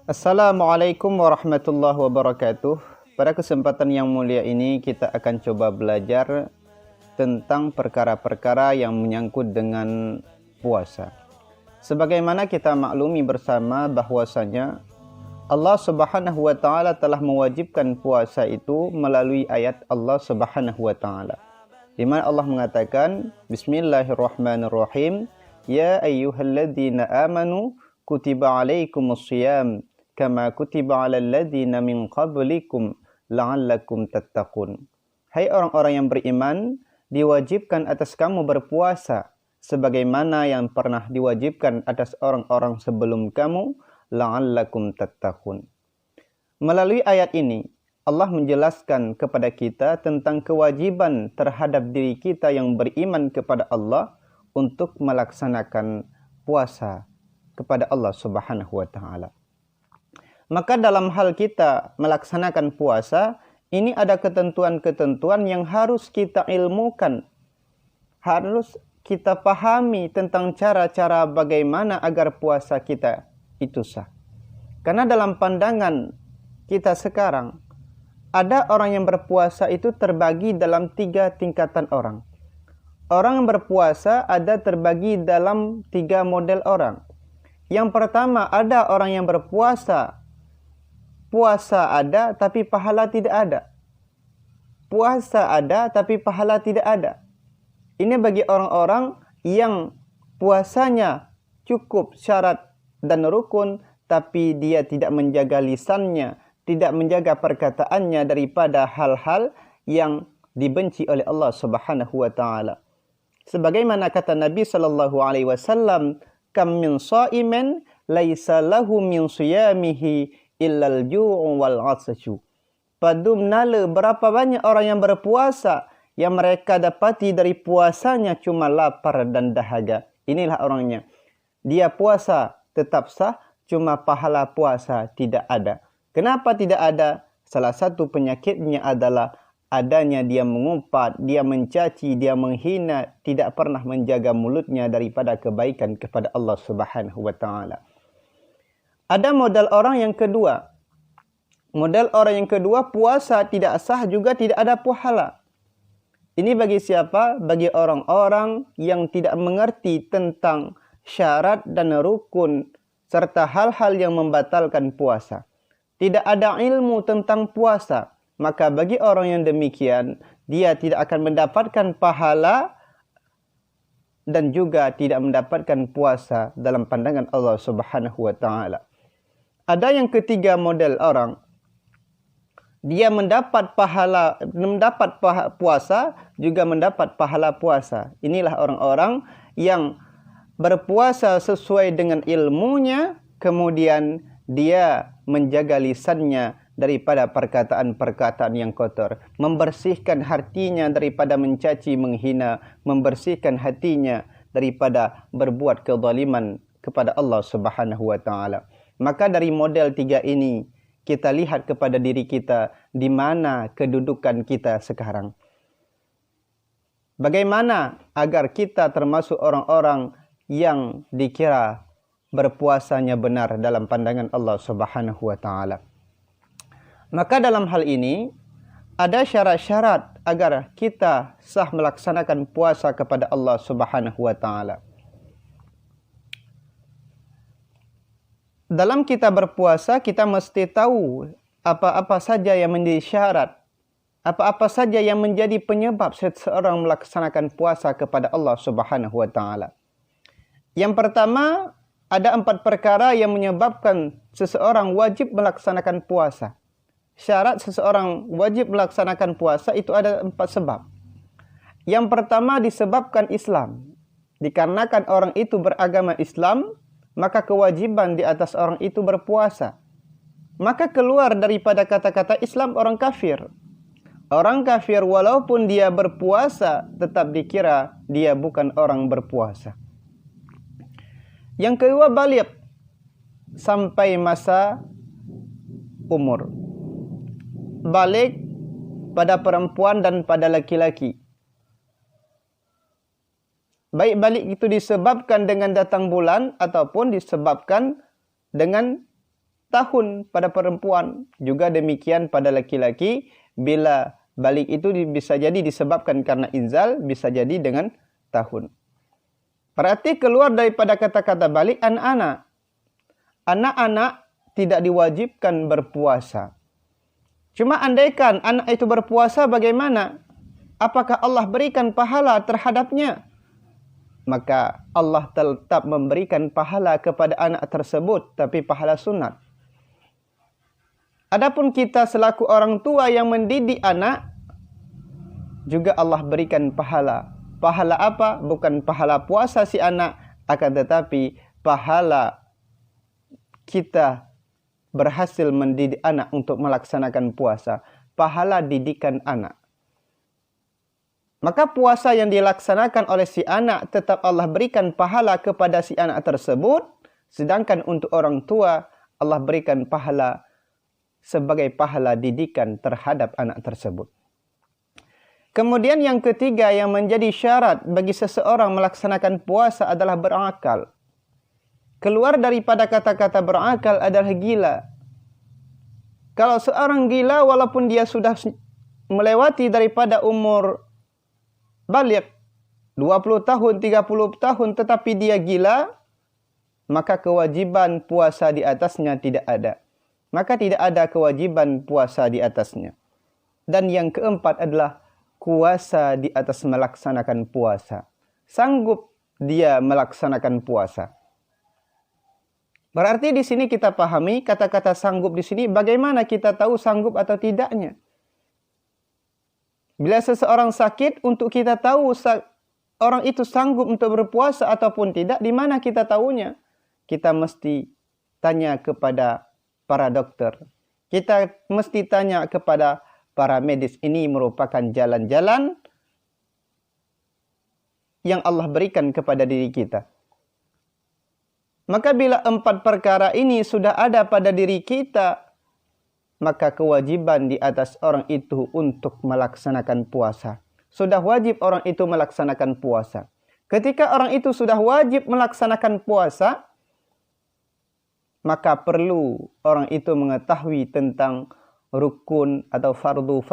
Assalamualaikum warahmatullahi wabarakatuh. Pada kesempatan yang mulia ini kita akan coba belajar tentang perkara-perkara yang menyangkut dengan puasa. Sebagaimana kita maklumi bersama bahwasanya Allah Subhanahu wa taala telah mewajibkan puasa itu melalui ayat Allah Subhanahu wa taala. Di mana Allah mengatakan Bismillahirrahmanirrahim, ya ayyuhalladzina amanu kutiba alaikumus shiyam kama kutiba 'alal ladzina min qablikum la'allakum tattaqun. Hai orang-orang yang beriman, diwajibkan atas kamu berpuasa sebagaimana yang pernah diwajibkan atas orang-orang sebelum kamu la'allakum tattaqun. Melalui ayat ini Allah menjelaskan kepada kita tentang kewajiban terhadap diri kita yang beriman kepada Allah untuk melaksanakan puasa kepada Allah Subhanahu wa taala. Maka dalam hal kita melaksanakan puasa, ini ada ketentuan-ketentuan yang harus kita ilmukan. Harus kita pahami tentang cara-cara bagaimana agar puasa kita itu sah. Karena dalam pandangan kita sekarang, ada orang yang berpuasa itu terbagi dalam 3 tingkatan orang. Orang yang berpuasa ada terbagi dalam 3 model orang. Yang pertama, ada orang yang berpuasa. Puasa ada tapi pahala tidak ada. Puasa ada tapi pahala tidak ada. Ini bagi orang-orang yang puasanya cukup syarat dan rukun, tapi dia tidak menjaga lisannya, tidak menjaga perkataannya daripada hal-hal yang dibenci oleh Allah Subhanahu wa taala. Sebagaimana kata Nabi sallallahu alaihi wasallam, kam min shaimin laisa lahu min siyamihi illal ju'u wal 'atsashu. Padumnala berapa banyak orang yang berpuasa yang mereka dapati dari puasanya cuma lapar dan dahaga. Inilah orangnya. Dia puasa tetap sah, cuma pahala puasa tidak ada. Kenapa tidak ada? Salah satu penyakitnya adalah adanya dia mengumpat, dia mencaci, dia menghina, tidak pernah menjaga mulutnya daripada kebaikan kepada Allah Subhanahu wa taala. Ada modal orang yang kedua. Modal orang yang kedua, puasa tidak sah juga tidak ada pahala. Ini bagi siapa? Bagi orang-orang yang tidak mengerti tentang syarat dan rukun serta hal-hal yang membatalkan puasa. Tidak ada ilmu tentang puasa. Maka bagi orang yang demikian, dia tidak akan mendapatkan pahala dan juga tidak mendapatkan puasa dalam pandangan Allah Subhanahu wa taala. Ada yang ketiga model orang, dia mendapat puasa juga mendapat pahala puasa. Inilah orang-orang yang berpuasa sesuai dengan ilmunya, kemudian dia menjaga lisannya daripada perkataan-perkataan yang kotor, membersihkan hatinya daripada mencaci, menghina, membersihkan hatinya daripada berbuat kezaliman kepada Allah Subhanahu wa taala. Maka dari model 3 ini, kita lihat kepada diri kita di mana kedudukan kita sekarang. Bagaimana agar kita termasuk orang-orang yang dikira berpuasanya benar dalam pandangan Allah Subhanahu wa taala. Maka dalam hal ini ada syarat-syarat agar kita sah melaksanakan puasa kepada Allah Subhanahu wa taala. Dalam kita berpuasa, kita mesti tahu apa-apa saja yang menjadi syarat, apa-apa saja yang menjadi penyebab seseorang melaksanakan puasa kepada Allah Subhanahu wa taala. Yang pertama, ada 4 perkara yang menyebabkan seseorang wajib melaksanakan puasa. Syarat seseorang wajib melaksanakan puasa itu ada 4 sebab. Yang pertama disebabkan Islam. Dikarenakan orang itu beragama Islam, maka kewajiban di atas orang itu berpuasa. Maka keluar daripada kata-kata Islam orang kafir. Orang kafir walaupun dia berpuasa, tetap dikira dia bukan orang berpuasa. Yang kedua, baligh sampai masa umur. Baligh pada perempuan dan pada laki-laki. Baik balik itu disebabkan dengan datang bulan ataupun disebabkan dengan tahun pada perempuan, juga demikian pada laki-laki. Bila balik itu bisa jadi disebabkan karena inzal, bisa jadi dengan tahun. Berarti keluar daripada kata-kata balik anak-anak. Anak-anak tidak diwajibkan berpuasa. Cuma andaikan anak itu berpuasa, bagaimana? Apakah Allah berikan pahala terhadapnya? Maka Allah tetap memberikan pahala kepada anak tersebut, tapi pahala sunat. Adapun kita selaku orang tua yang mendidik anak, juga Allah berikan pahala. Pahala apa? Bukan pahala puasa si anak, akan tetapi pahala kita berhasil mendidik anak untuk melaksanakan puasa. Pahala didikan anak. Maka puasa yang dilaksanakan oleh si anak tetap Allah berikan pahala kepada si anak tersebut. Sedangkan untuk orang tua, Allah berikan pahala sebagai pahala didikan terhadap anak tersebut. Kemudian yang ketiga yang menjadi syarat bagi seseorang melaksanakan puasa adalah berakal. Keluar daripada kata-kata berakal adalah gila. Kalau seorang gila walaupun dia sudah melewati daripada umur balik 20 tahun, 30 tahun tetapi dia gila, maka kewajiban puasa di atasnya tidak ada. Maka tidak ada kewajiban puasa di atasnya. Dan yang keempat adalah kuasa di atas melaksanakan puasa. Sanggup dia melaksanakan puasa. Berarti di sini kita pahami kata-kata sanggup di sini, bagaimana kita tahu sanggup atau tidaknya? Bila seseorang sakit, untuk kita tahu orang itu sanggup untuk berpuasa ataupun tidak, di mana kita tahunya? Kita mesti tanya kepada para dokter. Kita mesti tanya kepada para medis. Ini merupakan jalan-jalan yang Allah berikan kepada diri kita. Maka bila 4 perkara ini sudah ada pada diri kita, maka kewajiban di atas orang itu untuk melaksanakan puasa. Sudah wajib orang itu melaksanakan puasa. Ketika orang itu sudah wajib melaksanakan puasa, maka perlu orang itu mengetahui tentang rukun atau fardu